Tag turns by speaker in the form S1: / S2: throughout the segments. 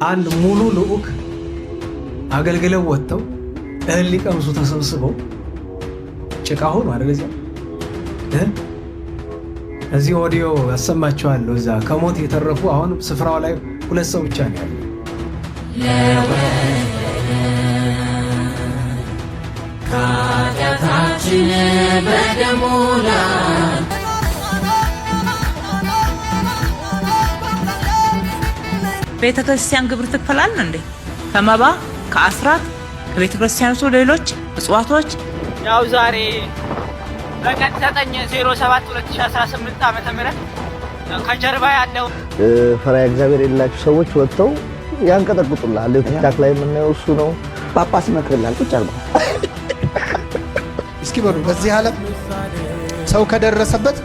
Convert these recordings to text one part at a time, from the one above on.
S1: አንድ ሙሉ ልዑክ አገልግለው ወጥተው እህል ሊቀምሱ ተሰብስበው ጭቃ ሆኑ አይደል? እዚህ ኦዲዮ ያሰማቸዋለሁ። እዛ ከሞት የተረፉ አሁን ስፍራው ላይ 2 ሰው ብቻ ነው ያለው።
S2: ካታችን በደሙላ
S3: ቤተክርስቲያን ግብር ትከፍላለች እንዴ? ከመባ ከአስራት ከቤተክርስቲያኑ ሌሎች እጽዋቶች
S4: ያው ዛሬ በቀን 9/07/2018 ዓመተ ምህረት ከጀርባ ያለው
S5: ፈሪሃ እግዚአብሔር የሌላቸው ሰዎች ወጥተው ያንቀጠቅጡልሃል። ቲክታክ ላይ የምናየው እሱ ነው። ጳጳስ ይመክርልሃል ቁጭ አርባ።
S6: እስኪ በሉ በዚህ ዓለም ሰው ከደረሰበት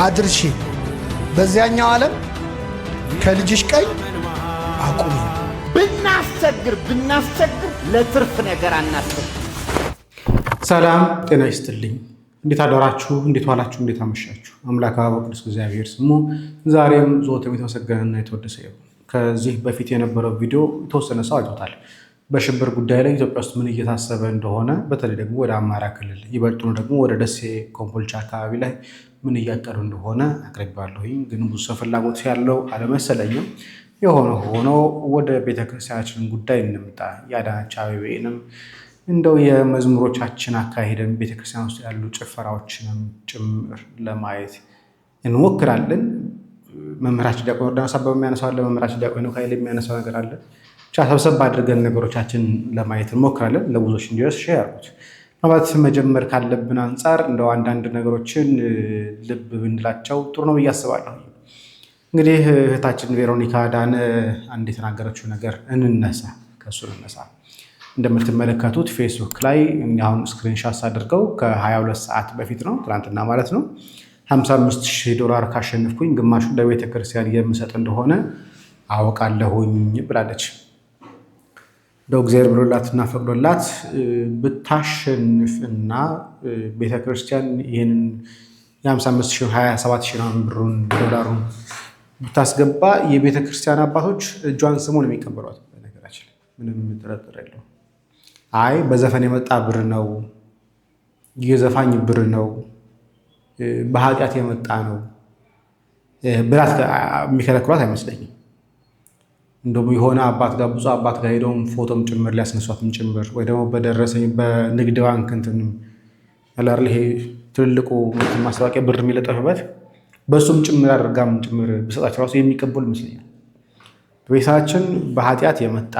S6: አድርሺ፣ በዚያኛው ዓለም ከልጅሽ ቀኝ አቁሚ።
S7: ብናስቸግር ለትርፍ ነገር አናስብ።
S8: ሰላም ጤና ይስጥልኝ። እንዴት አደራችሁ? እንዴት ዋላችሁ? እንዴት አመሻችሁ? አምላክ አብ ቅዱስ እግዚአብሔር ስሙ ዛሬም ዘወትርም የተመሰገነና የተወደሰ ይሁን። ከዚህ በፊት የነበረው ቪዲዮ የተወሰነ ሰው አይቶታል። በሽብር ጉዳይ ላይ ኢትዮጵያ ውስጥ ምን እየታሰበ እንደሆነ፣ በተለይ ደግሞ ወደ አማራ ክልል ይበልጡኑ ደግሞ ወደ ደሴ ኮምቦልቻ አካባቢ ላይ ምን እያቀዱ እንደሆነ አቅርቤያለሁኝ። ግን ብዙ ሰው ፍላጎት ያለው አልመሰለኝም። የሆነ ሆኖ ወደ ቤተክርስቲያናችን ጉዳይ እንምጣ። የአዳነች አቤቤንም እንደው የመዝሙሮቻችን አካሄደን ቤተክርስቲያን ውስጥ ያሉ ጭፈራዎችንም ጭምር ለማየት እንሞክራለን። መምህራችን ዲያቆን ዮርዳኖስ አበበ የሚያነሳው አለ፣ መምህራችን ዲያቆን ኃይሌ የሚያነሳው ነገር አለ። ብቻ ሰብሰብ አድርገን ነገሮቻችን ለማየት እንሞክራለን። ለብዙዎች እንዲደርስ ሼር አድርጉት። ማለት መጀመር ካለብን አንጻር እንደው አንዳንድ ነገሮችን ልብ ብንላቸው ጥሩ ነው ብዬ አስባለሁ። እንግዲህ እህታችን ቬሮኒካ ዳነ አንድ የተናገረችው ነገር ከእሱ እንነሳ። እንደምትመለከቱት ፌስቡክ ላይ አሁን ስክሪንሻት አድርገው ከ22 ሰዓት በፊት ነው፣ ትናንትና ማለት ነው፣ $55,000 ካሸነፍኩኝ ግማሹ ለቤተ ክርስቲያን የምሰጥ እንደሆነ አወቃለሁኝ ብላለች። እንደው እግዚአብሔር ብሎላትና ፈቅዶላት ብታሸንፍና ቤተ ክርስቲያን ይህንን የ55,000 27,000 ብሩን ዶላሩን ብታስገባ የቤተ ክርስቲያን አባቶች እጇን ስሞ ነው የሚቀበሏት። በነገራችን ምንም ጥርጥር የለውም። አይ በዘፈን የመጣ ብር ነው፣ የዘፋኝ ብር ነው፣ በኃጢአት የመጣ ነው ብላት የሚከለክሏት አይመስለኝም። እንደውም የሆነ አባት ጋር ብዙ አባት ጋር ሄደውም ፎቶም ጭምር ሊያስነሷትም ጭምር ወይ ደግሞ በደረሰኝ በንግድ ባንክ እንትንም ያላል ይሄ ትልልቁ ማስታወቂያ ብር የሚለጠፍበት በሱም ጭምር አድርጋም ጭምር ብሰጣቸው ራሱ የሚቀበሉ ይመስለኛል። በቤታችን በኃጢአት የመጣ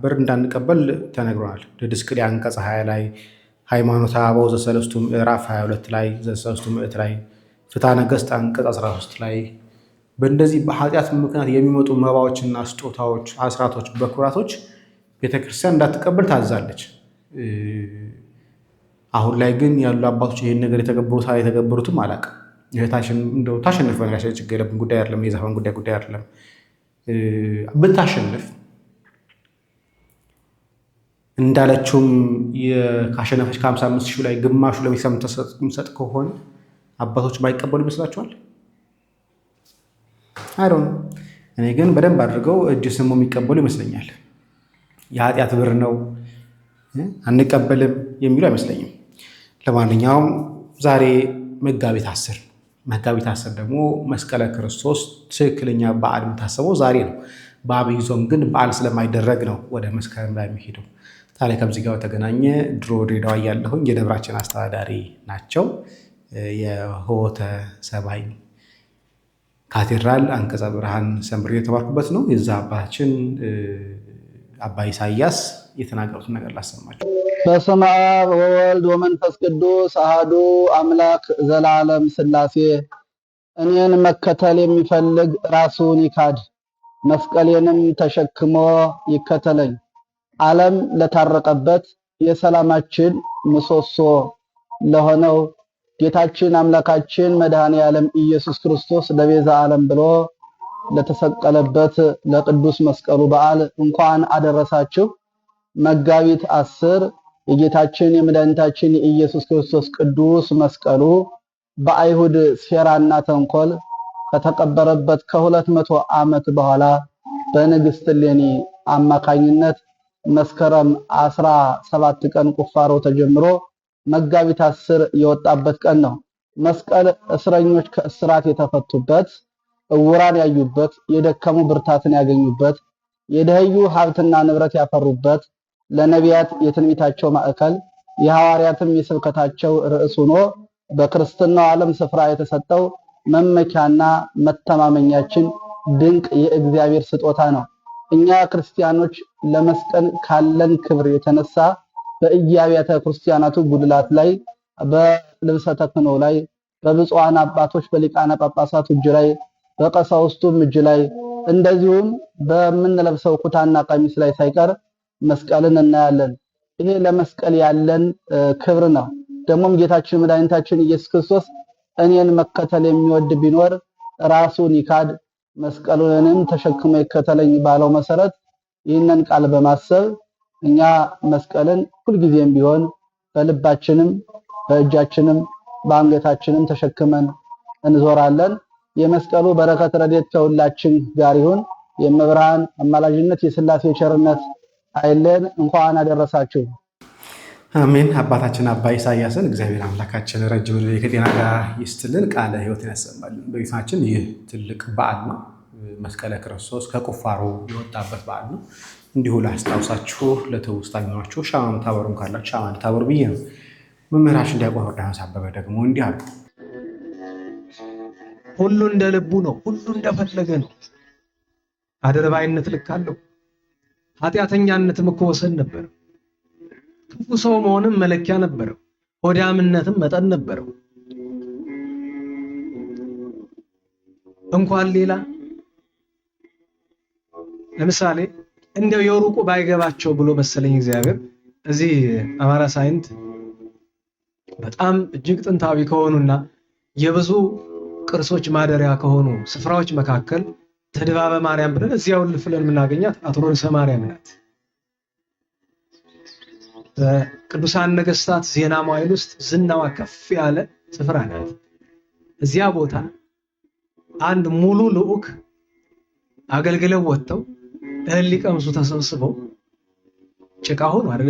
S8: ብር እንዳንቀበል ተነግሯል። ለድስቅልያ አንቀጽ 20 ላይ፣ ሃይማኖተ አበው ዘሰለስቱ ምዕራፍ 22 ላይ፣ ዘሰለስቱ ምዕት ላይ፣ ፍትሐ ነገሥት አንቀጽ 13 ላይ በእንደዚህ በኃጢአት ምክንያት የሚመጡ መባዎችና ስጦታዎች፣ አስራቶች፣ በኩራቶች ቤተክርስቲያን እንዳትቀበል ታዛለች። አሁን ላይ ግን ያሉ አባቶች ይህን ነገር የተገበሩትም አላውቅም። እህታችን እንደው ታሸንፍ በነገራችን ችግር የለብን ጉዳይ አይደለም፣ የዘፈን ጉዳይ አይደለም። ብታሸንፍ እንዳለችውም ካሸነፈች ከ55,000 ላይ ግማሹ ለቤተሰብ የምትሰጥ ከሆነ አባቶች ባይቀበሉ ይመስላችኋል? አይዶን እኔ ግን በደንብ አድርገው እጅ ስሞ የሚቀበሉ ይመስለኛል። የኃጢአት ብር ነው አንቀበልም የሚሉ አይመስለኝም። ለማንኛውም ዛሬ መጋቢት 10 ደግሞ መስቀለ ክርስቶስ ትክክለኛ በዓል የምታሰበው ዛሬ ነው። በአብይ ጾም ግን በዓል ስለማይደረግ ነው ወደ መስከረም ላይ የሚሄደው። ታዲያ ከዚህ ጋር በተገናኘ ድሮ ድሬዳዋ ያለሁኝ የደብራችን አስተዳዳሪ ናቸው። የሆተ ሰባይ ካቴድራል አንቀጸ ብርሃን ሰምሬ የተባርኩበት ነው። የዛ አባታችን አባ ኢሳያስ የተናገሩትን ነገር ላሰማቸው።
S5: በስመ አብ ወወልድ ወመንፈስ ቅዱስ አሐዱ አምላክ ዘላለም ሥላሴ። እኔን መከተል የሚፈልግ ራሱን ይካድ፣ መስቀሌንም ተሸክሞ ይከተለኝ። ዓለም ለታረቀበት የሰላማችን ምሰሶ ለሆነው ጌታችን አምላካችን መድኃኔ ዓለም ኢየሱስ ክርስቶስ ለቤዛ ዓለም ብሎ ለተሰቀለበት ለቅዱስ መስቀሉ በዓል እንኳን አደረሳችሁ። መጋቢት 10 የጌታችን የመድኃኒታችን የኢየሱስ ክርስቶስ ቅዱስ መስቀሉ በአይሁድ ሴራና ተንኮል ከተቀበረበት ከ200 ዓመት በኋላ በንግስት እሌኒ አማካኝነት መስከረም 17 ቀን ቁፋሮ ተጀምሮ መጋቢት 10 የወጣበት ቀን ነው። መስቀል እስረኞች ከእስራት የተፈቱበት፣ እውራን ያዩበት፣ የደከሙ ብርታትን ያገኙበት፣ የደህዩ ሀብትና ንብረት ያፈሩበት፣ ለነቢያት የትንቢታቸው ማዕከል የሐዋርያትም የስብከታቸው ርዕስ ሆኖ በክርስትናው ዓለም ስፍራ የተሰጠው መመኪያና መተማመኛችን ድንቅ የእግዚአብሔር ስጦታ ነው። እኛ ክርስቲያኖች ለመስቀል ካለን ክብር የተነሳ በየአብያተ ክርስቲያናቱ ጉልላት ላይ፣ በልብሰ ተክህኖ ላይ፣ በብፁዓን አባቶች በሊቃነ ጳጳሳት እጅ ላይ፣ በቀሳውስቱም እጅ ላይ እንደዚሁም በምንለብሰው ኩታና ቀሚስ ላይ ሳይቀር መስቀልን እናያለን። ይሄ ለመስቀል ያለን ክብር ነው። ደግሞም ጌታችን መድኃኒታችን ኢየሱስ ክርስቶስ እኔን መከተል የሚወድ ቢኖር ራሱን ይካድ መስቀሉንም ተሸክሞ ይከተለኝ ባለው መሰረት ይህንን ቃል በማሰብ እኛ መስቀልን ሁልጊዜም ቢሆን በልባችንም በእጃችንም በአንገታችንም ተሸክመን እንዞራለን። የመስቀሉ በረከት ረድኤት ከሁላችን ጋር ይሁን። የመብርሃን አማላጅነት የሥላሴ ቸርነት አይለን። እንኳን አደረሳችሁ።
S8: አሜን። አባታችን አባ ኢሳያስን እግዚአብሔር አምላካችን ረጅም ዕድሜ ከጤና ጋር ይስጥልን፣ ቃለ ሕይወትን ያሰማልን። በቤታችን ይህ ትልቅ በዓል ነው። መስቀለ ክርስቶስ ከቁፋሮ የወጣበት በዓል ነው። እንዲሁ ላስታውሳችሁ፣ ለትውስታ የሚሆናችሁ ሻማ የምታበሩም ካላችሁ ሻማ እንድታበሩ ብዬ ነው። መምህራችን ዲያቆን ዮርዳኖስ አበበ ደግሞ እንዲህ አሉ።
S1: ሁሉ እንደ ልቡ ነው፣ ሁሉ እንደፈለገ ነው። አድርባይነት ልክ አለው። ኃጢአተኛነትም እኮ ወሰን ነበረው። ክፉ ሰው መሆንም መለኪያ ነበረው። ሆዳምነትም መጠን ነበረው። እንኳን ሌላ ለምሳሌ እንደው የሩቁ ባይገባቸው ብሎ መሰለኝ እግዚአብሔር እዚህ አማራ ሳይንት በጣም እጅግ ጥንታዊ ከሆኑና የብዙ ቅርሶች ማደሪያ ከሆኑ ስፍራዎች መካከል ተድባበ ማርያም ብለን እዚያው ልፍለን የምናገኛት አትሮንሰ ማርያም ናት። በቅዱሳን ነገስታት ዜና መዋዕል ውስጥ ዝናዋ ከፍ ያለ ስፍራ ናት። እዚያ ቦታ አንድ ሙሉ ልዑክ አገልግለው ወጥተው እህል ሊቀምሱ ተሰብስበው ጭቃ ሆኑ አይደል?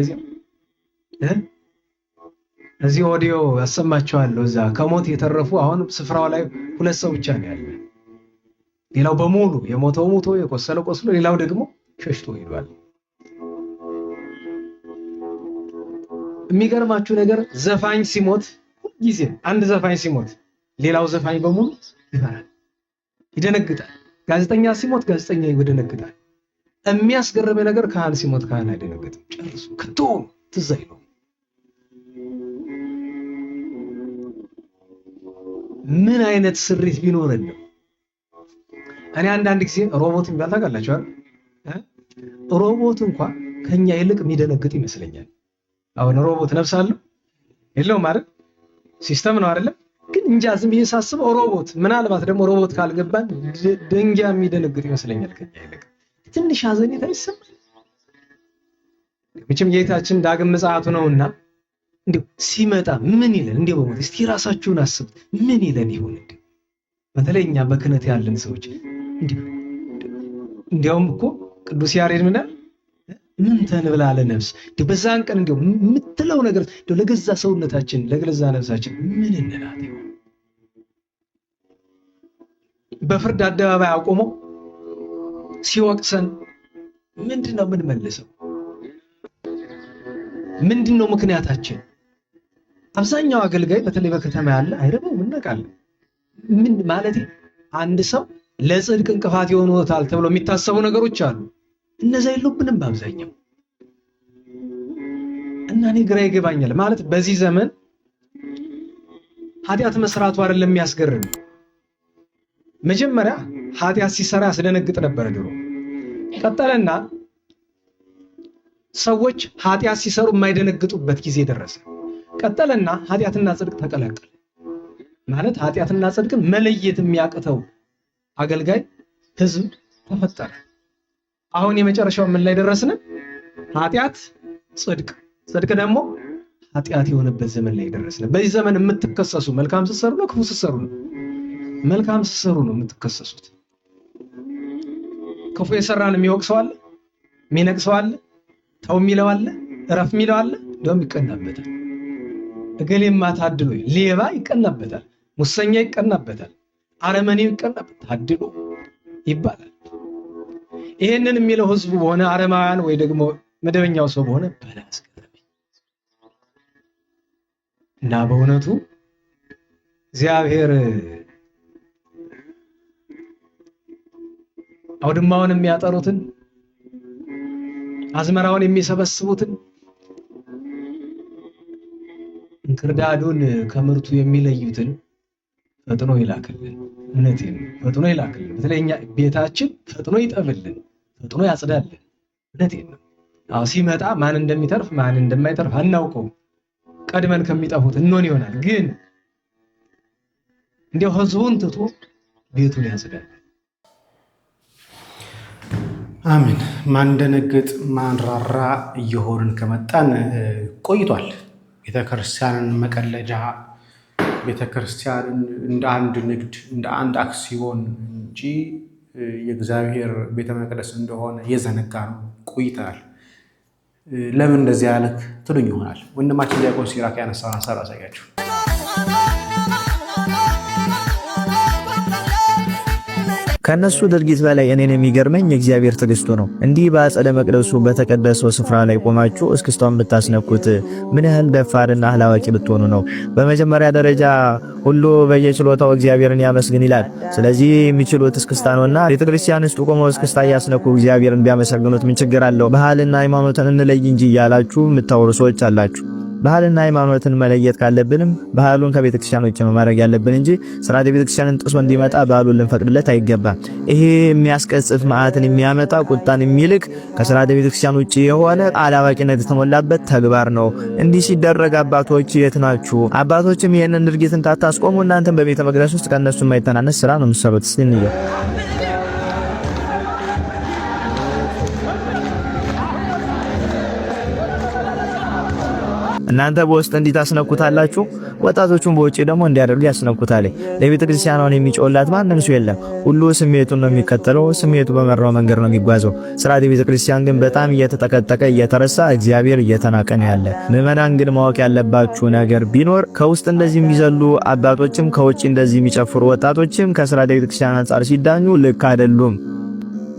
S1: እዚህ ኦዲዮ ያሰማቸዋለሁ። እዛ ከሞት የተረፉ አሁን ስፍራው ላይ 2 ሰው ብቻ ነው ያለ። ሌላው በሙሉ የሞተው ሞቶ የቆሰለው ቆስሎ፣ ሌላው ደግሞ ሸሽቶ ሄዷል። የሚገርማችሁ ነገር ዘፋኝ ሲሞት ጊዜ አንድ ዘፋኝ ሲሞት ሌላው ዘፋኝ በሙሉ ይፈራል፣ ይደነግጣል። ጋዜጠኛ ሲሞት ጋዜጠኛ ይደነግጣል። የሚያስገርመው ነገር ካህን ሲሞት ካህን አይደነግጥም። ጨርሱ ከቶ ትዝ አይለው። ምን አይነት ስሪት ቢኖረን ነው? እኔ አንዳንድ ጊዜ ሮቦት የሚባል ታውቃላችሁ አይደል? ሮቦት እንኳን ከኛ ይልቅ የሚደነግጥ ይመስለኛል። አሁን ሮቦት ነፍስ አለው የለውም አይደል? ሲስተም ነው አይደል? ግን እንጃ ዝም ብዬ ሳስበው ሮቦት ምናልባት ደግሞ ሮቦት ካልገባን ድንጋይ የሚደነግጥ ይመስለኛል ከኛ ይልቅ። ትንሽ ሐዘኔታ ይሰማል። መቼም ጌታችን ዳግም ምጽአቱ ነውና እንዴ ሲመጣ ምን ይለን? እንዴ በሞት እስቲ ራሳችሁን አስቡት። ምን ይለን ይሆን? እንዴ በተለይ እኛ በክህነት ያለን ሰዎች እንዲያውም እኮ ቅዱስ ያሬድ ምን ተንብላ ለነፍስ እንዴ በዛን ቀን እንዴ የምትለው ነገር እንዴ ለገዛ ሰውነታችን ለገዛ ነፍሳችን ምን እንላት ይሆን? በፍርድ አደባባይ አቆሞ ሲወቅሰን ምንድነው ምን መልሰው? ምንድነው ምክንያታችን? አብዛኛው አገልጋይ በተለይ በከተማ ያለ አይረበው ምንነቃለን። ምን ማለት አንድ ሰው ለጽድቅ እንቅፋት ይሆኑታል ተብሎ የሚታሰቡ ነገሮች አሉ። እነዛ የሉብንም በአብዛኛው። እና እኔ ግራ ይገባኛል። ማለት በዚህ ዘመን ኃጢአት መስራቱ አይደለም የሚያስገርም። መጀመሪያ ኃጢአት ሲሰራ ያስደነግጥ ነበር ድሮ። ቀጠለና ሰዎች ኃጢአት ሲሰሩ የማይደነግጡበት ጊዜ ደረሰ። ቀጠለና ኃጢአትና ጽድቅ ተቀላቀለ። ማለት ኃጢአትና ጽድቅን መለየት የሚያቅተው አገልጋይ ህዝብ ተፈጠረ። አሁን የመጨረሻው ምን ላይ ደረስን? ኃጢአት ጽድቅ፣ ጽድቅ ደግሞ ኃጢአት የሆነበት ዘመን ላይ ደረስን። በዚህ ዘመን የምትከሰሱ መልካም ስትሰሩ ነው ክፉ ስትሰሩ ነው? መልካም ስትሰሩ ነው የምትከሰሱት። ክፉ የሰራን የሚወቅሰው አለ፣ የሚነቅሰው አለ፣ ተው የሚለው አለ፣ እረፍ የሚለው አለ። እንደውም ይቀናበታል። እገሌማ ታድሎ ሌባ ይቀናበታል፣ ሙሰኛ ይቀናበታል፣ አረመኔው ይቀናበታል። ታድሎ ይባላል። ይሄንን የሚለው ህዝቡ በሆነ አረማውያን ወይ ደግሞ መደበኛው ሰው በሆነ በላስ እና በእውነቱ እግዚአብሔር አውድማውን የሚያጠሩትን አዝመራውን የሚሰበስቡትን እንክርዳዱን ከምርቱ የሚለዩትን ፈጥኖ ይላክልን። እውነቴን ፈጥኖ ይላክልን። በተለይኛ ቤታችን ፈጥኖ ይጠብልን፣ ፈጥኖ ያጽዳልን። እውነቴን ነው። አዎ ሲመጣ ማን እንደሚተርፍ ማን እንደማይተርፍ አናውቀውም። ቀድመን ከሚጠፉት እንሆን ይሆናል። ግን እንዲያው ህዝቡን ትቶ ቤቱን ያጽዳል።
S8: አሜን። ማንደነግጥ ማንራራ እየሆንን ከመጣን ቆይቷል። ቤተክርስቲያንን መቀለጃ፣ ቤተክርስቲያንን እንደ አንድ ንግድ እንደ አንድ አክሲዮን እንጂ የእግዚአብሔር ቤተ መቅደስ እንደሆነ የዘነጋ ነው ቆይተናል። ለምን እንደዚህ ያለክ ትሉኝ ይሆናል። ወንድማችን ዲያቆን ሲራክ ያነሳውን ሐሳብ አሳያችሁ።
S9: ከነሱ ድርጊት በላይ እኔን የሚገርመኝ የእግዚአብሔር ትዕግስቱ ነው። እንዲህ በአጸደ መቅደሱ በተቀደሰው ስፍራ ላይ ቆማችሁ እስክስታውን ብታስነኩት ምን ያህል ደፋርና አላዋቂ ብትሆኑ ነው? በመጀመሪያ ደረጃ ሁሉ በየችሎታው እግዚአብሔርን ያመስግን ይላል። ስለዚህ የሚችሉት እስክስታ ነውና ቤተክርስቲያን ውስጥ ቆመው እስክስታ እያስነኩ እግዚአብሔርን ቢያመሰግኑት ምን ችግር አለው? ባህልና ሃይማኖትን እንለይ እንጂ እያላችሁ የምታወሩ ሰዎች አላችሁ። ባህልና ሃይማኖትን መለየት ካለብንም ባህሉን ከቤተክርስቲያን ውጭ ነው ማድረግ ያለብን እንጂ ስርዓተ ቤተክርስቲያንን ጥሶ እንዲመጣ ባህሉን ልንፈቅድለት አይገባም። ይሄ የሚያስቀጽፍ መዓትን የሚያመጣ ቁጣን የሚልክ ከስርዓተ ቤተክርስቲያን ውጭ የሆነ አላዋቂነት የተሞላበት ተግባር ነው። እንዲህ ሲደረግ አባቶች የት ናችሁ? አባቶችም ይሄንን ድርጊት እንታታስቆሙ እናንተም በቤተ መቅደስ ውስጥ ከነሱ የማይተናነስ ስራ ነው የምትሰሩት። እስቲ እናንተ በውስጥ እንዲታስነኩታላችሁ ወጣቶቹን በውጪ ደግሞ እንዲያደርጉ ያስነኩታል። ለቤተ ክርስቲያኗን የሚጮላት ማንም ሰው የለም። ሁሉ ስሜቱን ነው የሚከተለው፣ ስሜቱ በመራው መንገድ ነው የሚጓዘው። ስርዓተ ቤተ ክርስቲያን ግን በጣም እየተጠቀጠቀ እየተረሳ እግዚአብሔር እየተናቀ ነው ያለ። ምዕመናን ግን ማወቅ ያለባችሁ ነገር ቢኖር ከውስጥ እንደዚህ የሚዘሉ አባቶችም ከውጪ እንደዚህ የሚጨፍሩ ወጣቶችም ከስርዓተ ቤተ ክርስቲያን አንጻር ሲዳኙ ልክ አይደሉም።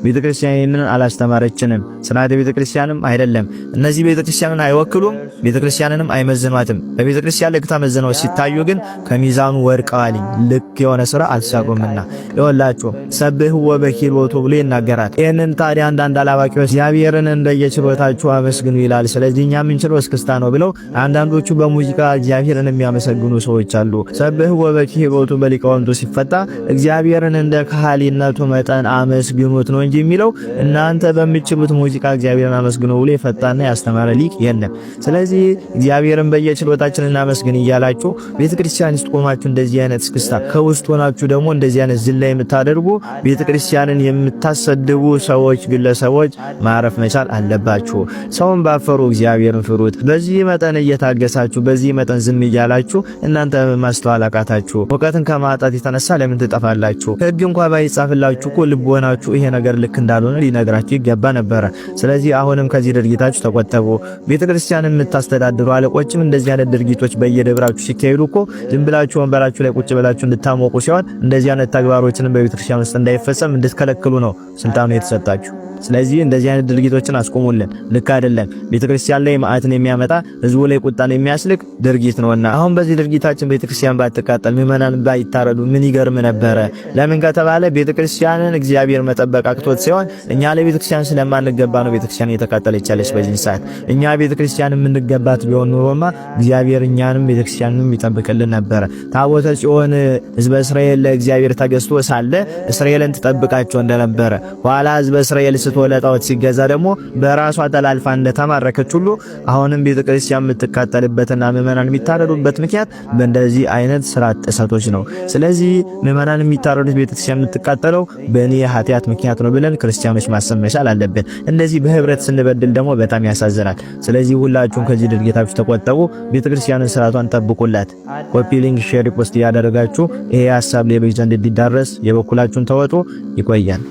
S9: ቤተክርስቲያንን አላስተማረችንም። ስርዓተ ቤተክርስቲያንም አይደለም። እነዚህ ቤተክርስቲያንን አይወክሉም፣ ቤተክርስቲያንንም አይመዝኗትም። በቤተክርስቲያን ልክ ተመዝነው ሲታዩ ግን ከሚዛኑ ወድቀዋል። ልክ የሆነ ስራ አልሰሩምና ይወላችሁ ሰብህ ወበኪሎቱ ብሎ ይናገራል። ይሄንን ታዲያ አንዳንድ አላዋቂዎች እግዚአብሔርን እንደየችሎታችሁ አመስግኑ ይላል። ስለዚህ እኛ የምንችለው እስክስታ ነው ብለው አንዳንዶቹ በሙዚቃ እግዚአብሔርን የሚያመሰግኑ ሰዎች አሉ። ሰብህ ወበኪሎቱ በሊቃውንቱ ሲፈታ እግዚአብሔርን እንደ ካህሊነቱ መጠን አመስግኑት ነው እንጂ የሚለው እናንተ በሚችሉት ሙዚቃ እግዚአብሔርን አመስግኑ ብሎ የፈታና ያስተማረ ሊቅ የለም። ስለዚህ እግዚአብሔርን በየችሎታችን እናመስግን እያላችሁ ቤተክርስቲያን ውስጥ ቆማችሁ እንደዚህ አይነት እስክስታ ከውስጥ ሆናችሁ ደግሞ እንደዚህ አይነት ዝላይ የምታደርጉ ቤተክርስቲያንን የምታሰድቡ ሰዎች፣ ግለሰቦች ማረፍ መቻል አለባችሁ። ሰውን ባፈሩ እግዚአብሔርን ፍሩት። በዚህ መጠን እየታገሳችሁ በዚህ መጠን ዝም እያላችሁ እናንተ ማስተዋል አቃታችሁ። እውቀትን ከማጣት የተነሳ ለምን ትጠፋላችሁ? ሕግ እንኳን ባይጻፍላችሁ እኮ ልቦናችሁ ይሄ ነገር ልክ እንዳልሆነ ሊነግራችሁ ይገባ ነበር። ስለዚህ አሁንም ከዚህ ድርጊታችሁ ተቆጠቡ። ቤተክርስቲያንን የምታስተዳድሩ አለቆችም እንደዚህ አይነት ድርጊቶች በየደብራችሁ ሲካሄዱ እኮ ዝም ብላችሁ ወንበራችሁ ላይ ቁጭ ብላችሁ እንድታሞቁ ሲሆን እንደዚህ አይነት ተግባሮችን በቤተክርስቲያን ውስጥ እንዳይፈጸም እንድትከለክሉ ነው ስልጣኑ የተሰጣችሁ። ስለዚህ እንደዚህ አይነት ድርጊቶችን አስቆሙልን። ልክ አይደለም። ቤተክርስቲያን ላይ መዓትን የሚያመጣ ህዝቡ ላይ ቁጣን የሚያስልክ ድርጊት ነውና አሁን በዚህ ድርጊታችን ቤተክርስቲያን ባትቃጠል ምዕመናን ባይታረዱ ምን ይገርም ነበረ? ለምን ከተባለ ቤተክርስቲያንን እግዚአብሔር መጠበቅ አቅቶት ሲሆን እኛ ለቤተክርስቲያን ስለማንገባ ነው ቤተክርስቲያን እየተቃጠለች ያለች በዚህ ሰዓት። እኛ ቤተክርስቲያን የምንገባት ቢሆን ኖሮማ እግዚአብሔር እኛንም ቤተክርስቲያንንም ይጠብቅልን ነበር። ታቦተ ጽዮን ህዝበ እስራኤል ለእግዚአብሔር ተገዝቶ ሳለ እስራኤልን ትጠብቃቸው እንደነበረ ኋላ ህዝበ እስራኤል ስትወለጣው ሲገዛ ደግሞ በራሷ ተላልፋ እንደተማረከች ሁሉ አሁንም ቤተክርስቲያን የምትቃጠልበትና ምዕመናን የሚታረዱበት ምክንያት በእንደዚህ አይነት ስርዓት ጥሰቶች ነው። ስለዚህ ምዕመናን የሚታረዱት ቤተክርስቲያን የምትቃጠለው በእኔ ኃጢአት ምክንያት ነው ብለን ክርስቲያኖች ማሰብ መቻል አለብን። እንደዚህ በህብረት ስንበድል ደግሞ በጣም ያሳዝናል። ስለዚህ ሁላችሁም ከዚህ ድርጊታችሁ ተቆጠቡ። ቤተክርስቲያንን ስርዓቷን ጠብቁላት። ኮፒ ሊንክ፣ ሼር፣ ፖስት ያደረጋችሁ ይሄ ሐሳብ ሌሎች ዘንድ እንዲዳረስ የበኩላችሁን ተወጡ። ይቆያል።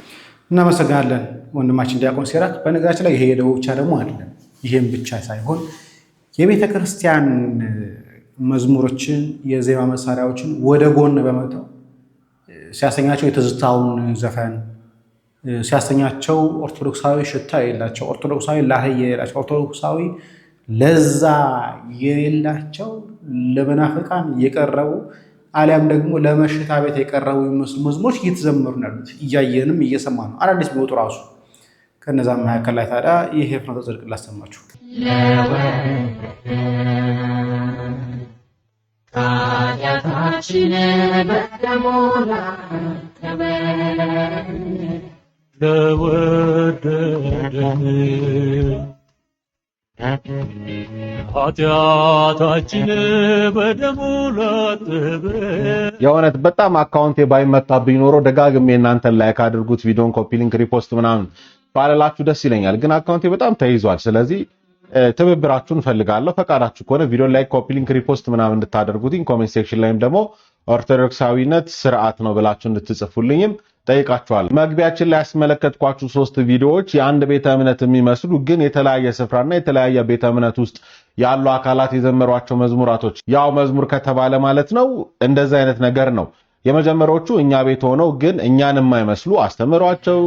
S8: እናመሰግናለን። ወንድማችን ዲያቆን ሲራክ በነገራችን ላይ ይሄ የደቡብ ብቻ ደግሞ አይደለም። ይሄም ብቻ ሳይሆን የቤተ ክርስቲያን መዝሙሮችን የዜማ መሳሪያዎችን ወደ ጎን በመተው ሲያሰኛቸው የትዝታውን ዘፈን ሲያሰኛቸው ኦርቶዶክሳዊ ሽታ የሌላቸው፣ ኦርቶዶክሳዊ ላህይ የሌላቸው፣ ኦርቶዶክሳዊ ለዛ የሌላቸው ለመናፍቃን የቀረቡ አሊያም ደግሞ ለመሽታ ቤት የቀረቡ የሚመስሉ መዝሙሮች እየተዘመሩ ያሉት እያየንም እየሰማ ነው። አዳዲስ ቢወጡ ራሱ ከነዛ መካከል ላይ ታዲያ ይሄ ፍኖተ ጽድቅ ላሰማችሁ።
S2: ኃጢአታችን በደሙ ለወደደን ኃጢአታችን በደሙ ላጠበ።
S10: የእውነት በጣም አካውንቴ ባይመታብኝ ኖሮ ደጋግሜ እናንተን ላይክ አድርጉት፣ ቪዲዮን ኮፒ ሊንክ ሪፖስት ምናምን ባለላችሁ ደስ ይለኛል። ግን አካውንቴ በጣም ተይዟል። ስለዚህ ትብብራችሁን ፈልጋለሁ። ፈቃዳችሁ ከሆነ ቪዲዮ ላይክ ኮፒ ሊንክ ሪፖስት ምናምን እንድታደርጉትኝ፣ ኮሜንት ሴክሽን ላይም ደግሞ ኦርቶዶክሳዊነት ስርዓት ነው ብላችሁ እንድትጽፉልኝም ጠይቃችኋለሁ። መግቢያችን ላይ ያስመለከትኳችሁ 3 ቪዲዮዎች የአንድ ቤተ እምነት የሚመስሉ ግን የተለያየ ስፍራና የተለያየ ቤተ እምነት ውስጥ ያሉ አካላት የዘመሯቸው መዝሙራቶች፣ ያው መዝሙር ከተባለ ማለት ነው እንደዛ አይነት ነገር ነው። የመጀመሪያዎቹ እኛ ቤት ሆነው ግን እኛን የማይመስሉ አስተምሯቸው፣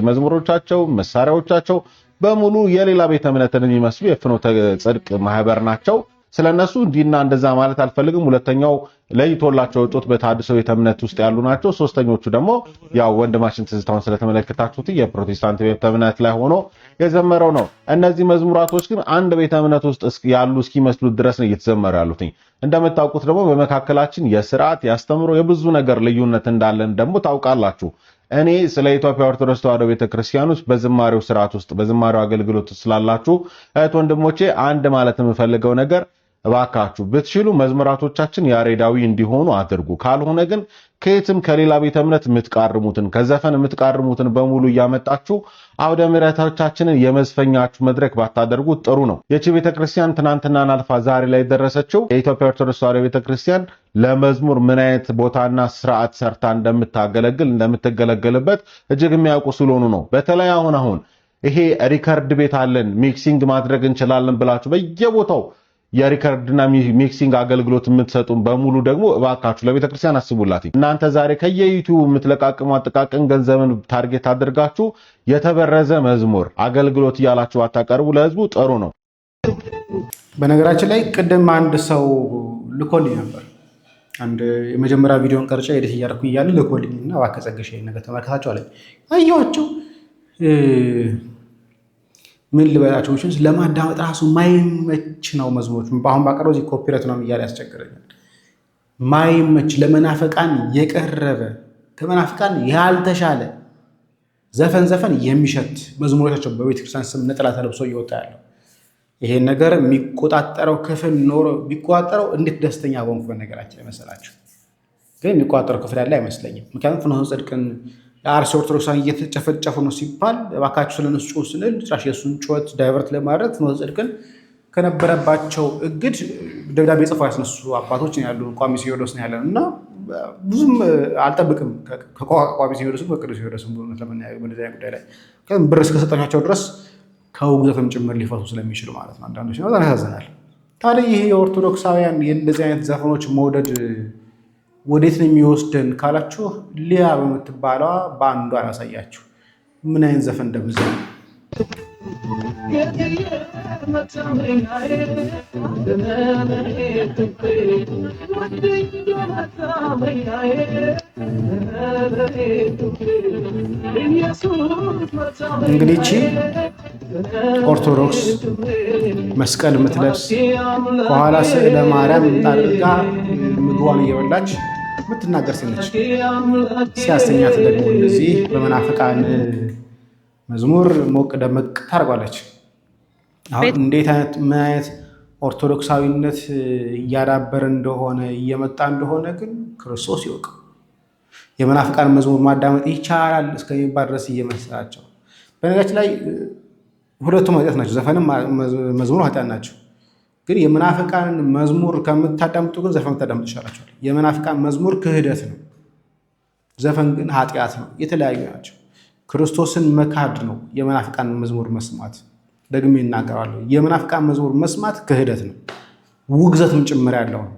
S10: መዝሙሮቻቸው፣ መሳሪያዎቻቸው በሙሉ የሌላ ቤተ እምነትን የሚመስሉ የፍኖተ ጽድቅ ማህበር ናቸው። ስለነሱ እንዲና እንደዛ ማለት አልፈልግም። ሁለተኛው ለይቶላቸው ወጡት በታድሶ ቤተ እምነት ውስጥ ያሉ ናቸው። ሶስተኞቹ ደግሞ ያው ወንድማችን ትዝታውን ስለተመለከታችሁት የፕሮቴስታንት ቤተ እምነት ላይ ሆኖ የዘመረው ነው። እነዚህ መዝሙራቶች ግን አንድ ቤተ እምነት ውስጥ ያሉ እስኪመስሉት ድረስ ነው እየተዘመሩ ያሉት። እንደምታውቁት ደግሞ በመካከላችን የሥርዓት ያስተምሮ የብዙ ነገር ልዩነት እንዳለን ደግሞ ታውቃላችሁ። እኔ ስለ ኢትዮጵያ ኦርቶዶክስ ተዋሕዶ ቤተክርስቲያኖች በዝማሬው ስርዓት ውስጥ በዝማሬው አገልግሎት ስላላችሁ እህት ወንድሞቼ አንድ ማለት የምፈልገው ነገር እባካችሁ ብትችሉ መዝሙራቶቻችን ያሬዳዊ እንዲሆኑ አድርጉ። ካልሆነ ግን ከየትም ከሌላ ቤተ እምነት የምትቃርሙትን ከዘፈን የምትቃርሙትን በሙሉ እያመጣችሁ አውደ ምሕረቶቻችንን የመዝፈኛችሁ መድረክ ባታደርጉት ጥሩ ነው። የቺ ቤተክርስቲያን ትናንትናን አልፋ ዛሬ ላይ ደረሰችው የኢትዮጵያ ኦርቶዶክስ ተዋሕዶ ቤተክርስቲያን ለመዝሙር ምን አይነት ቦታና ስርዓት ሰርታ እንደምትገለገልበት እጅግ የሚያውቁ ስለሆኑ ነው። በተለይ አሁን ይሄ ሪከርድ ቤት አለን ሚክሲንግ ማድረግ እንችላለን ብላችሁ በየቦታው የሪከርድና ሚክሲንግ አገልግሎት የምትሰጡን በሙሉ ደግሞ እባካችሁ ለቤተክርስቲያን አስቡላት። እናንተ ዛሬ ከየዩቲዩብ የምትለቃቅሙ አጠቃቀን ገንዘብን ታርጌት አድርጋችሁ የተበረዘ መዝሙር አገልግሎት እያላችሁ አታቀርቡ ለህዝቡ ጥሩ ነው።
S8: በነገራችን ላይ ቅድም አንድ ሰው ልኮልኝ ነበር። አንድ የመጀመሪያ ቪዲዮን ቀርጬ ኤዲት እያደረኩ እያለ ልኮልኝና እባክህ ጸግሽ ነገር ተመልከታችሁ አለኝ። አየኋቸው ምን ልበላችሁ ለማዳመጥ ራሱ ማይመች ነው። መዝሙሮች በአሁን ባቀረው እዚህ ኮፒራይት ነው እያለ ያስቸግረኛል። ማይመች ለመናፍቃን የቀረበ ከመናፍቃን ያልተሻለ ዘፈን የሚሸት መዝሙሮቻቸው በቤተክርስቲያን ስም ነጠላ ተለብሶ እየወጣ ያለው ይሄን ነገር የሚቆጣጠረው ክፍል ኖሮ ቢቆጣጠረው እንዴት ደስተኛ ሆንኩ። በነገራችን መሰላችሁ ግን የሚቆጣጠረው ክፍል ያለ አይመስለኝም። ምክንያቱም ፍኖተ ጽድቅን የአርሲ ኦርቶዶክሳን እየተጨፈጨፉ ነው ሲባል እባካችሁ ስለነሱ ጩሁ ስንል ጭራሽ የእሱን ጩኸት ዳይቨርት ለማድረግ ፍኖተ ጽድቅን ከነበረባቸው እግድ ደብዳቤ ጽፎ ያስነሱ አባቶች ያሉ ቋሚ ሲኖዶስ ነው ያለን እና ብዙም አልጠብቅም ከቋሚ ሲኖዶስ በቅዱስ ሲኖዶስ ለመናገር በዚህ ጉዳይ ላይ ብር እስከሰጣቸው ድረስ ከውግዘትም ጭምር ሊፈቱ ስለሚችሉ ማለት ነው። አንዳንዶች ነው በጣም ያሳዝናል። ታዲያ ይሄ የኦርቶዶክሳውያን የእንደዚህ አይነት ዘፈኖች መውደድ ወዴት ነው የሚወስደን ካላችሁ ሊያ በምትባለዋ በአንዷ ያሳያችሁ ምን አይነት ዘፈን እንደምዘል እንግዲህ ኦርቶዶክስ መስቀል የምትለብስ ከኋላ ስዕለ ማርያም አድርጋ ምግቧን እየበላች የምትናገር ሲነች ሲያሰኛት ደግሞ እንደዚህ በመናፍቃን መዝሙር ሞቅ ደመቅ ታደርጓለች። አሁን እንዴት አይነት ምን አይነት ኦርቶዶክሳዊነት እያዳበረ እንደሆነ እየመጣ እንደሆነ ግን ክርስቶስ ይወቅ። የመናፍቃን መዝሙር ማዳመጥ ይቻላል እስከሚባል ድረስ እየመሰላቸው። በነገራችን ላይ ሁለቱም ኃጢአት ናቸው። ዘፈንም መዝሙር ኃጢአት ናቸው። ግን የመናፍቃን መዝሙር ከምታዳምጡ ግን ዘፈን ብታዳምጡ ይሻላችኋል። የመናፍቃን መዝሙር ክህደት ነው፣ ዘፈን ግን ኃጢአት ነው። የተለያዩ ናቸው። ክርስቶስን መካድ ነው የመናፍቃን መዝሙር መስማት። ደግሜ እናገራለሁ፣ የመናፍቃን መዝሙር መስማት ክህደት ነው፣ ውግዘትም ጭምር ያለው ነው።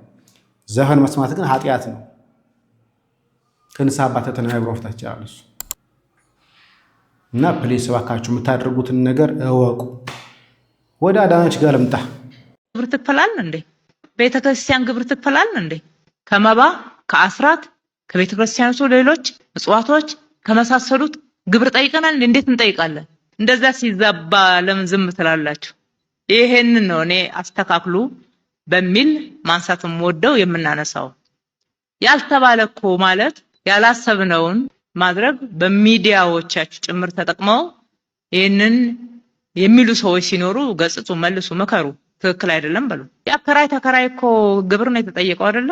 S8: ዘፈን መስማት ግን ኃጢአት ነው። ከንስሐ አባት ተነጋግሮ መፍታት ይችላል እሱ። እና ፕሊስ እባካችሁ የምታደርጉትን ነገር እወቁ። ወደ አዳነች ጋር ልምጣ።
S3: ግብር ትክፈላል እንዴ? ቤተክርስቲያን ግብር ትክፈላል እንዴ? ከመባ ከአስራት ከቤተክርስቲያኑ ሌሎች ምጽዋቶች ከመሳሰሉት ግብር ጠይቀናል። እንዴት እንጠይቃለን? እንደዛ ሲዛባ ለምን ዝም ትላላችሁ? ይሄንን ነው እኔ አስተካክሉ በሚል ማንሳትም ወደው የምናነሳው። ያልተባለ እኮ ማለት ያላሰብነውን ማድረግ በሚዲያዎቻችሁ ጭምር ተጠቅመው ይሄንን የሚሉ ሰዎች ሲኖሩ ገጽጹ፣ መልሱ፣ መከሩ። ትክክል አይደለም በሉ። ያከራይ ተከራይ እኮ ግብር ነው የተጠየቀው አይደለ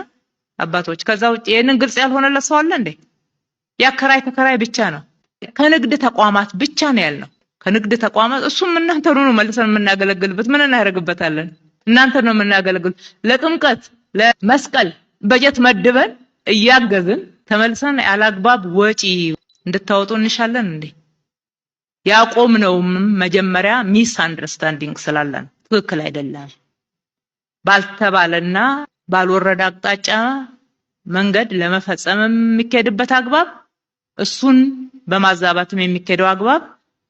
S3: አባቶች? ከዛ ውጪ ይሄንን ግልጽ ያልሆነለት ሰው አለ እንዴ? ያከራይ ተከራይ ብቻ ነው። ከንግድ ተቋማት ብቻ ነው ያልነው። ከንግድ ተቋማት እሱም እናንተ ነው መልሰን የምናገለግልበት። ምን እናደርግበታለን? እናንተ ነው የምናገለግል። ለጥምቀት ለመስቀል በጀት መድበን እያገዝን ተመልሰን ያላግባብ ወጪ እንድታወጡ እንሻለን እንዴ? ያቆምነውም መጀመሪያ ሚስ አንደርስታንዲንግ ስላለን ትክክል አይደለም ባልተባለና ባልወረደ አቅጣጫ መንገድ ለመፈጸም የሚካሄድበት አግባብ እሱን በማዛባትም የሚካሄደው አግባብ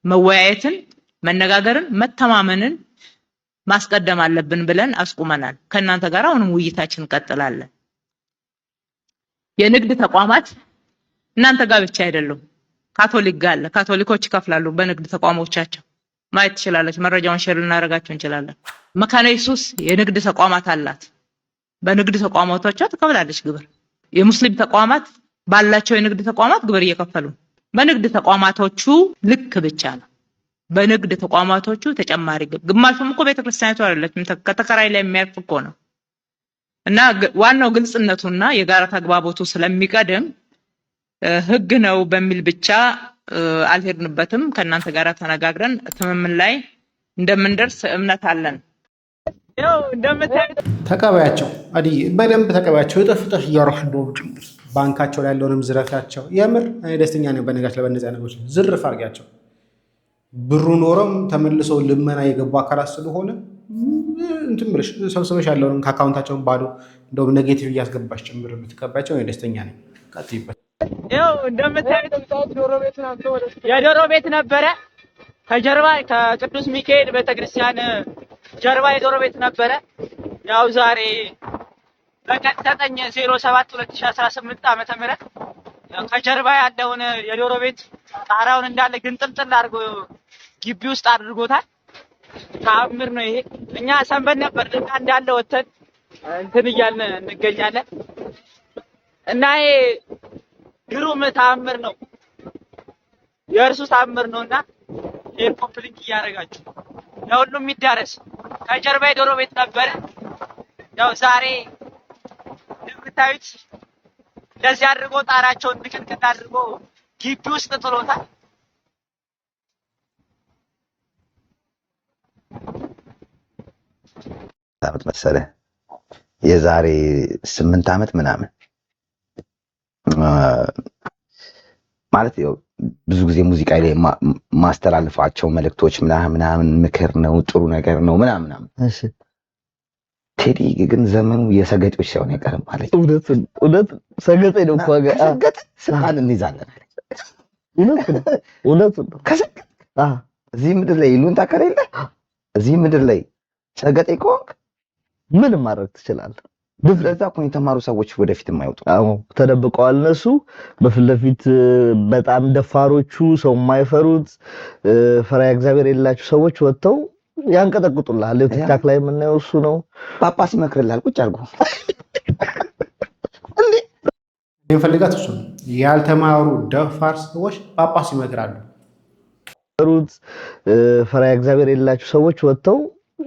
S3: መወያየትን፣ መነጋገርን፣ መተማመንን ማስቀደም አለብን ብለን አስቁመናል። ከእናንተ ጋር አሁንም ውይይታችን እንቀጥላለን። የንግድ ተቋማት እናንተ ጋር ብቻ አይደሉም፣ ካቶሊክ ጋር አለ። ካቶሊኮች ይከፍላሉ በንግድ ተቋሞቻቸው። ማየት ትችላለች። መረጃውን ሼር ልናደርጋችሁ እንችላለን። መካነ ኢየሱስ የንግድ ተቋማት አላት። በንግድ ተቋማቶቿ ትከፍላለች ግብር። የሙስሊም ተቋማት ባላቸው የንግድ ተቋማት ግብር እየከፈሉ በንግድ ተቋማቶቹ ልክ ብቻ ነው። በንግድ ተቋማቶቹ ተጨማሪ ግማሹም እኮ ቤተክርስቲያኒቱ አይደለችም፣ ከተከራይ ላይ የሚያርፍ እኮ ነው። እና ዋናው ግልጽነቱና የጋራ ተግባቦቱ ስለሚቀድም ህግ ነው በሚል ብቻ አልሄድንበትም። ከእናንተ ጋር ተነጋግረን ትምምን ላይ እንደምንደርስ እምነት አለን።
S4: ያው እንደምታዩት
S8: ተቀበያቸው፣ አዲ በደንብ ተቀበያቸው። እጥፍ እያወራህ እንደውም ጭምር ባንካቸው ላይ ያለውንም ዝረፊያቸው። የምር እኔ ደስተኛ ነኝ በነጋቸው ለበነዚያ ነገሮች ዝርፍ አድርጊያቸው። ብሩ ኖሮም ተመልሰው ልመና የገቡ አካላት ስለሆነ እንትን ብለሽ ሰብስበሽ ያለውን ከአካውንታቸውን ባዶ እንደውም ኔጌቲቭ እያስገባሽ ጭምር ብትቀበያቸው እኔ ደስተኛ ነኝ። ቀጥይበት።
S4: ያው እንደምታዩት የዶሮ ቤት ነበረ። ከጀርባ ከቅዱስ ሚካኤል ቤተክርስቲያን ጀርባ የዶሮ ቤት ነበረ። ያው ዛሬ በቀን 9/07/2018 ዓመተ ምህረት ከጀርባ ያለውን የዶሮ ቤት ጣራውን እንዳለ ግንጥልጥል አድርጎ ግቢ ውስጥ አድርጎታል። ተአምር ነው ይሄ። እኛ ሰንበት ነበር እንዳለ ወተን እንትን እያልን እንገኛለን እና ይሄ ግሩም ተአምር ነው፣ የእርሱ ተአምር ነውና ይሄን ኮምፕሊት እያደረጋችሁ ለሁሉም ይዳረስ። ከጀርባ የዶሮ ቤት ነበረ። ያው ዛሬ እንደምታዩት እንደዚህ አድርጎ ጣራቸውን ንቅንቅን አድርጎ ግቢ ውስጥ ጥሎታል።
S11: ዓመት መሰለህ የዛሬ 8 ዓመት ምናምን ማለት ያው ብዙ ጊዜ ሙዚቃ ላይ ማስተላልፋቸው መልእክቶች ምናምን ምክር ነው፣ ጥሩ ነገር ነው ምናምን። እሺ ቴዲ ግን ዘመኑ የሰገጤዎች ሳይሆን አይቀርም ማለት እውነት ሰገጤ ነው እኮ ሰገጤ ስልጣን እንይዛለን አለ። እውነት ከሰገጥ እዚህ ምድር ላይ ይሉንታ ከሌለ እዚህ ምድር ላይ ሰገጤ ከሆንክ ምንም ማድረግ ትችላለህ። ለዛ እኮ የተማሩ ሰዎች ወደፊት የማይወጡ ተደብቀዋል። እነሱ በፊት ለፊት በጣም ደፋሮቹ ሰው የማይፈሩት ፈሪሃ እግዚአብሔር የሌላቸው ሰዎች ወጥተው ያንቀጠቅጡልሃል። ቲክታክ ላይ የምናየው እሱ ነው። ጳጳስ ይመክርልሃል ቁጭ አድርጎ እንዴ
S8: የፈልጋት እሱ ነው። ያልተማሩ ደፋር ሰዎች ጳጳስ ይመክራሉ። ፈሪሃ እግዚአብሔር የሌላቸው ሰዎች ወጥተው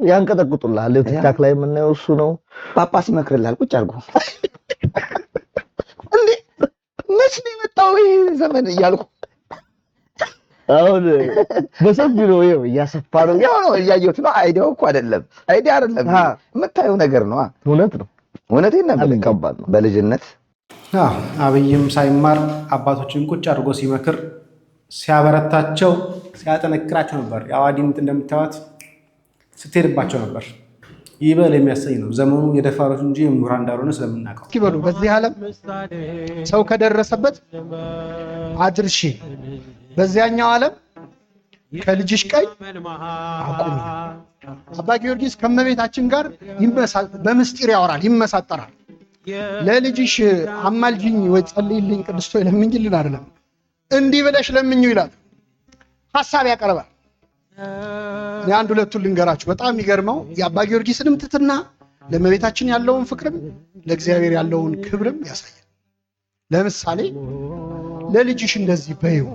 S8: ያንቀጠቅጡልሃል። ቲክታክ ላይ የምናየው እሱ ነው።
S11: ጳጳስ ይመክርልሃል ቁጭ አድርጎ እንዴ መች ነው የመጣው ይሄ ዘመን እያልኩ
S9: አሁን በሰፊ ነው ይሄው እያሰፋ ነው
S11: ያው ነው እያየሁት ነው። አይዲያው እኮ አይደለም የምታየው ነገር ነው።
S9: እውነት ነው።
S11: እውነቴን ነው። በልጅነት
S8: አብይም ሳይማር አባቶችን ቁጭ አድርጎ ሲመክር ሲያበረታቸው ሲያጠነክራቸው ነበር። የአዋዲንት እንደምታዩት ስትሄድባቸው ነበር። ይበል የሚያሰኝ ነው። ዘመኑ የደፋሮች እንጂ የምሁራን እንዳልሆነ ስለምናውቀው
S6: እስኪ በሉ በዚህ ዓለም ሰው ከደረሰበት አድርሺ፣ በዚያኛው ዓለም ከልጅሽ ቀኝ አቁሚ። አባ ጊዮርጊስ ከመቤታችን ጋር በምስጢር ያወራል፣ ይመሳጠራል። ለልጅሽ አማልጅኝ ወይ ጸልይልኝ ቅድስቶ ለምኝልን አይደለም፣ እንዲህ ብለሽ ለምኙ ይላል። ሐሳብ ያቀርባል። እኔ አንድ ሁለቱን ልንገራችሁ። በጣም የሚገርመው የአባ ጊዮርጊስንም ትሕትና ለመቤታችን ያለውን ፍቅርም ለእግዚአብሔር ያለውን ክብርም ያሳያል። ለምሳሌ ለልጅሽ እንደዚህ በይው፣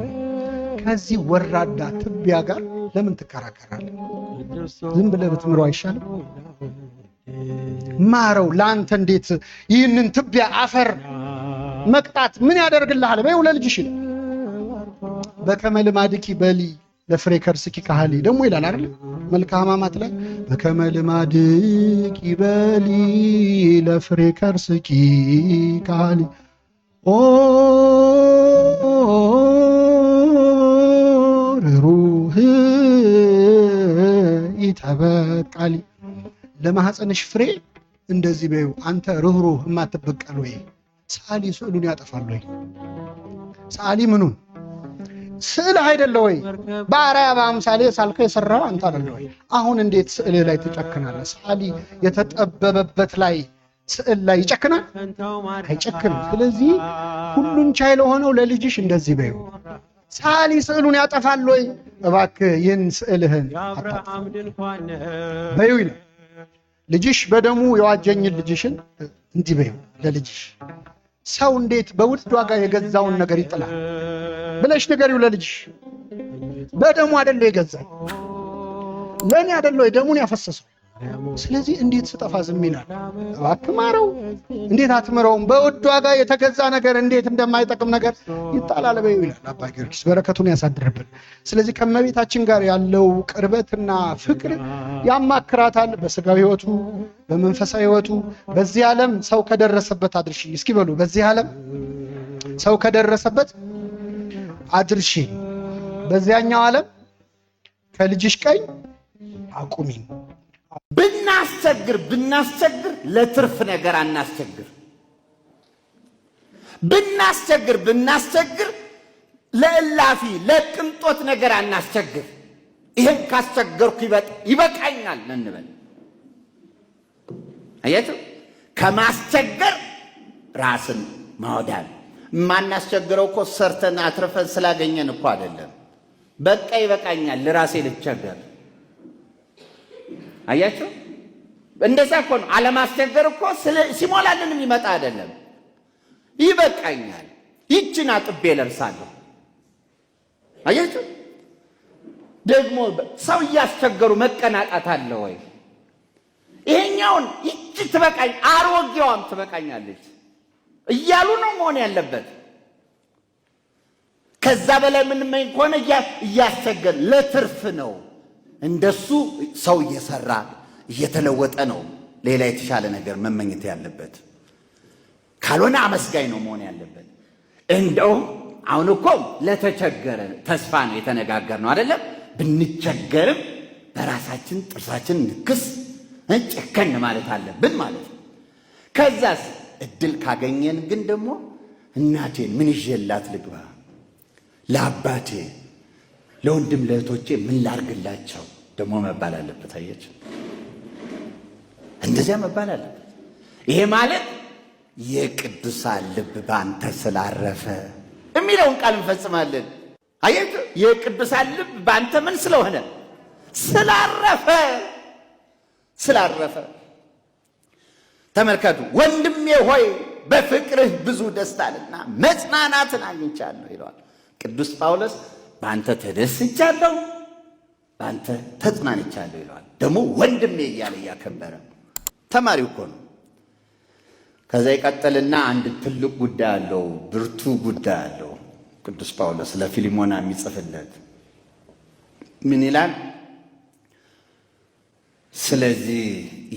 S6: ከዚህ ወራዳ ትቢያ ጋር ለምን ትከራከራለህ? ዝም ብለህ ብትምረው አይሻልም? ማረው። ለአንተ እንዴት ይህንን ትቢያ አፈር መቅጣት ምን ያደርግልሃል? በይው ለልጅሽ ይላል። በከመ ልማድኪ በሊ ለፍሬ ከርስኪ ካህሊ ደግሞ ይላል አይደል? መልክአ ሕማማት ላይ በከመ ልማድኪ በሊ ለፍሬ ከርስኪ ካህሊ ኦ ሩህ ይተበቃሊ ለማህፀንሽ ፍሬ እንደዚህ በይው። አንተ ርኅሩህ የማትበቀል ወይ ሰዓሊ ስዕሉን ያጠፋል ወይ? ሰዓሊ ምኑን ስዕል አይደለ ወይ? በአርአያ በአምሳሌ ሳልከው የሰራው አንተ አይደለ ወይ? አሁን እንዴት ስዕል ላይ ትጨክናለህ? ሰዓሊ የተጠበበበት ላይ ስዕል ላይ ይጨክናል? አይጨክንም። ስለዚህ ሁሉን ቻይ ለሆነው ለልጅሽ እንደዚህ በይው። ሰዓሊ ስዕሉን ያጠፋል ወይ? እባክህ ይህን ስዕልህን አታጥፋ በይው ይላል። ልጅሽ በደሙ የዋጀኝን ልጅሽን እንዲህ በይው ለልጅሽ። ሰው እንዴት በውድ ዋጋ የገዛውን ነገር ይጥላል ብለሽ ንገሪው ለልጅሽ። በደሙ አይደለ የገዛኝ፣ ለእኔ አይደለ ደሙን ያፈሰሰው። ስለዚህ እንዴት ስጠፋ ዝም ይላል? እባክህ ማረው። እንዴት አትምረውም? በውድ ዋጋ የተገዛ ነገር እንዴት እንደማይጠቅም ነገር ይጣላል በይው ይላል አባ ጊዮርጊስ። በረከቱን ያሳድርብን። ስለዚህ ከመቤታችን ጋር ያለው ቅርበትና ፍቅር ያማክራታል፣ በስጋዊ ሕይወቱ በመንፈሳዊ ሕይወቱ። በዚህ ዓለም ሰው ከደረሰበት አድርሺ። እስኪ በሉ በዚህ ዓለም ሰው ከደረሰበት አድርሺ፣ በዚያኛው ዓለም ከልጅሽ ቀኝ አቁሚ።
S7: ብናስቸግር ለትርፍ ነገር አናስቸግር። ብናስቸግር ለእላፊ ለቅንጦት ነገር አናስቸግር። ይሄን ካስቸገርኩ ይበቃኛል እንበል። አያችሁ፣ ከማስቸገር ራስን ማውዳል። ማናስቸግረው እኮ ሰርተን አትርፈን ስላገኘን እኮ አይደለም። በቃ ይበቃኛል ለራሴ ልቸገር። አያችሁ፣ እንደዛ እኮ ነው። አለማስቸገር እኮ ሲሞላልን የሚመጣ አይደለም። ይበቃኛል፣ ይችን አጥቤ ለብሳለሁ። አያችሁ፣ ደግሞ ሰው እያስቸገሩ መቀናጣት አለ ወይ? ይሄኛውን ይች ትበቃኝ፣ አሮጌዋም ትበቃኛለች እያሉ ነው መሆን ያለበት። ከዛ በላይ የምንመኝ ከሆነ እያስቸገር ለትርፍ ነው። እንደሱ ሰው እየሰራ እየተለወጠ ነው ሌላ የተሻለ ነገር መመኘት ያለበት። ካልሆነ አመስጋኝ ነው መሆን ያለበት። እንደውም አሁን እኮ ለተቸገረ ተስፋ ነው የተነጋገርነው አይደለም? ብንቸገርም በራሳችን ጥርሳችን ንክስ ጨከን ማለት አለብን ማለት ነው። ከዛስ እድል ካገኘን ግን ደግሞ እናቴን ምን ይዤላት ልግባ፣ ለአባቴ ለወንድም ለእህቶቼ ምን ላርግላቸው ደግሞ መባል አለበት። አየች፣ እንደዚያ መባል አለበት። ይሄ ማለት የቅዱሳን ልብ ባንተ ስላረፈ የሚለውን ቃል እንፈጽማለን። አየች፣ የቅዱሳን ልብ ባንተ ምን ስለሆነ ስላረፈ። ተመልከቱ፣ ወንድሜ ሆይ በፍቅርህ ብዙ ደስታንና መጽናናትን አግኝቻለሁ ይለዋል ቅዱስ ጳውሎስ። በአንተ ተደስቻለሁ፣ በአንተ ተጽናንቻለሁ ይለዋል። ደግሞ ወንድሜ እያለ እያከበረ ተማሪው እኮ ነው። ከዛ ይቀጥልና አንድ ትልቅ ጉዳይ አለው፣ ብርቱ ጉዳይ አለው ቅዱስ ጳውሎስ ለፊሊሞና የሚጽፍለት ምን ይላል? ስለዚህ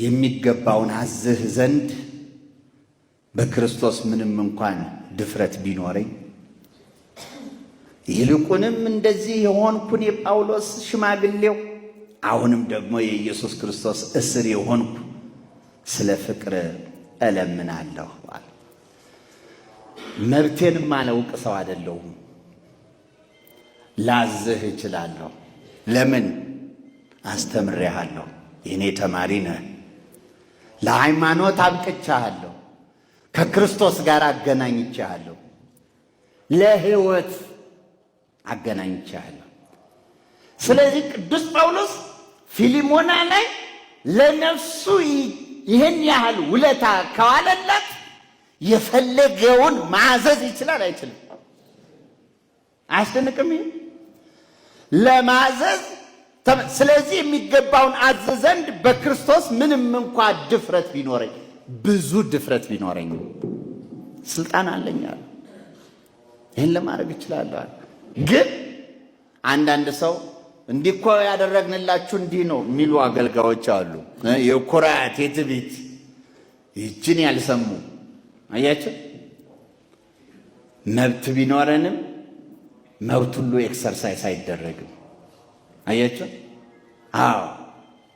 S7: የሚገባውን አዝህ ዘንድ በክርስቶስ ምንም እንኳን ድፍረት ቢኖረኝ ይልቁንም እንደዚህ የሆንኩን የጳውሎስ ሽማግሌው አሁንም ደግሞ የኢየሱስ ክርስቶስ እስር የሆንኩ ስለ ፍቅር እለምናለሁ አለ። መብቴንም አላውቅ ሰው አይደለሁም፣ ላዝህ እችላለሁ። ለምን? አስተምሬሃለሁ፣ የኔ ተማሪ ነህ፣ ለሃይማኖት አብቅቻለሁ፣ ከክርስቶስ ጋር አገናኝቻለሁ፣ ለሕይወት አገናኝቻለሁ። ስለዚህ ቅዱስ ጳውሎስ ፊሊሞና ላይ ለነፍሱ ይህን ያህል ውለታ ከዋለላት የፈለገውን ማዘዝ ይችላል አይችልም? አያስደንቅም? ለማዘዝ ስለዚህ የሚገባውን አዝ ዘንድ በክርስቶስ ምንም እንኳ ድፍረት ቢኖረኝ ብዙ ድፍረት ቢኖረኝ ስልጣን አለኝ አለ። ይህን ለማድረግ እችላለሁ። ግን አንዳንድ ሰው እንዲህ እኮ ያደረግንላችሁ እንዲህ ነው የሚሉ አገልጋዮች አሉ። የኩራት የትዕቢት ይህችን ያልሰሙ አያቸው። መብት ቢኖረንም መብት ሁሉ ኤክሰርሳይዝ አይደረግም። አያቸው። አዎ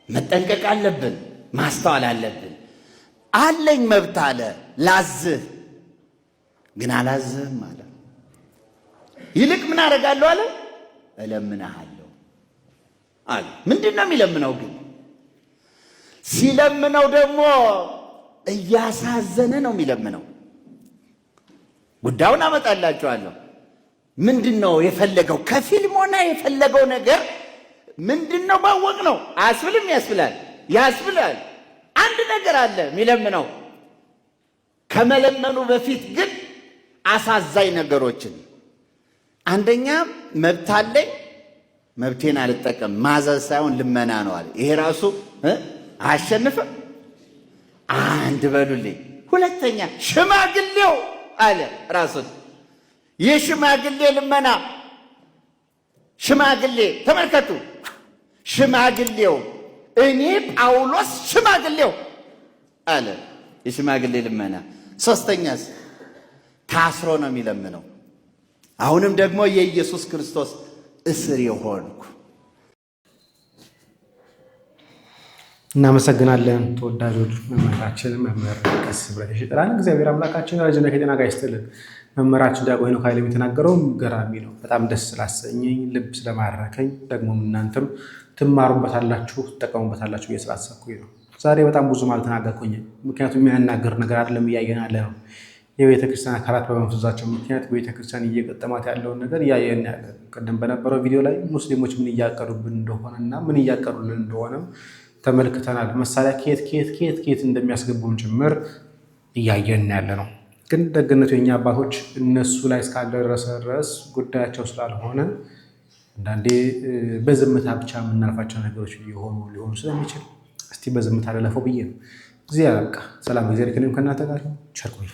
S7: መጠንቀቅ አለብን፣ ማስተዋል አለብን። አለኝ መብት አለ፣ ላዝህ ግን አላዝህም አለ። ይልቅ ምን አደርጋለሁ አለ? እለምንሃለሁ አለ። ምንድን ነው የሚለምነው ግን? ሲለምነው ደግሞ እያሳዘነ ነው የሚለምነው። ጉዳዩን አመጣላችኋለሁ። ምንድን ነው የፈለገው? ከፊልሞና የፈለገው ነገር ምንድን ነው ማወቅ ነው። አያስብልም? ያስብላል፣ ያስብላል። አንድ ነገር አለ የሚለምነው። ከመለመኑ በፊት ግን አሳዛኝ ነገሮችን፣ አንደኛ መብት አለኝ፣ መብቴን አልጠቀም፣ ማዘዝ ሳይሆን ልመና ነው አለ። ይሄ ራሱ አያሸንፍም? አንድ በሉልኝ። ሁለተኛ ሽማግሌው አለ ራሱን የሽማግሌ ልመና። ሽማግሌ ተመልከቱ፣ ሽማግሌው እኔ ጳውሎስ ሽማግሌው አለ። የሽማግሌ ልመና። ሶስተኛስ ታስሮ ነው የሚለምነው። አሁንም ደግሞ የኢየሱስ ክርስቶስ እስር የሆንኩ።
S8: እናመሰግናለን ተወዳጆች መምህራችን መምህር ቀሲስ ብረት ይሽጥራን። እግዚአብሔር አምላካችን ረጅና ከጤና ጋር ይስጥልን። መምህራችን ዲያቆን ሄኖክ ኃይሌ የተናገረው ገራሚ ነው። በጣም ደስ ስላሰኘኝ፣ ልብ ስለማረከኝ፣ ደግሞ እናንተም ትማሩበታላችሁ ትጠቀሙበታላችሁ ብዬ ስላሰብኩኝ ነው። ዛሬ በጣም ብዙም አልተናገርኩኝም፣ ምክንያቱም የሚያናገር ነገር አይደለም እያየን ያለ ነው። የቤተክርስቲያን አካላት በመፍዘዛቸው ምክንያት ቤተክርስቲያን እየገጠማት ያለውን ነገር እያየን ያለ። ቅድም በነበረው ቪዲዮ ላይ ሙስሊሞች ምን እያቀዱብን እንደሆነና ምን እያቀዱልን እንደሆነም ተመልክተናል። መሳሪያ ከየት እንደሚያስገቡም ጭምር እያየን ያለ ነው። ግን ደግነቱ የኛ አባቶች እነሱ ላይ እስካልደረሰ ድረስ ጉዳያቸው ስላልሆነ አንዳንዴ በዝምታ ብቻ የምናልፋቸው ነገሮች ሊሆኑ ስለሚችል እስቲ በዝምታ ለለፈው ብዬ ነው። እዚህ ያበቃ። ሰላም፣ እግዚአብሔር ከእናንተ ጋር ይሁን። ቸር ቆዩ።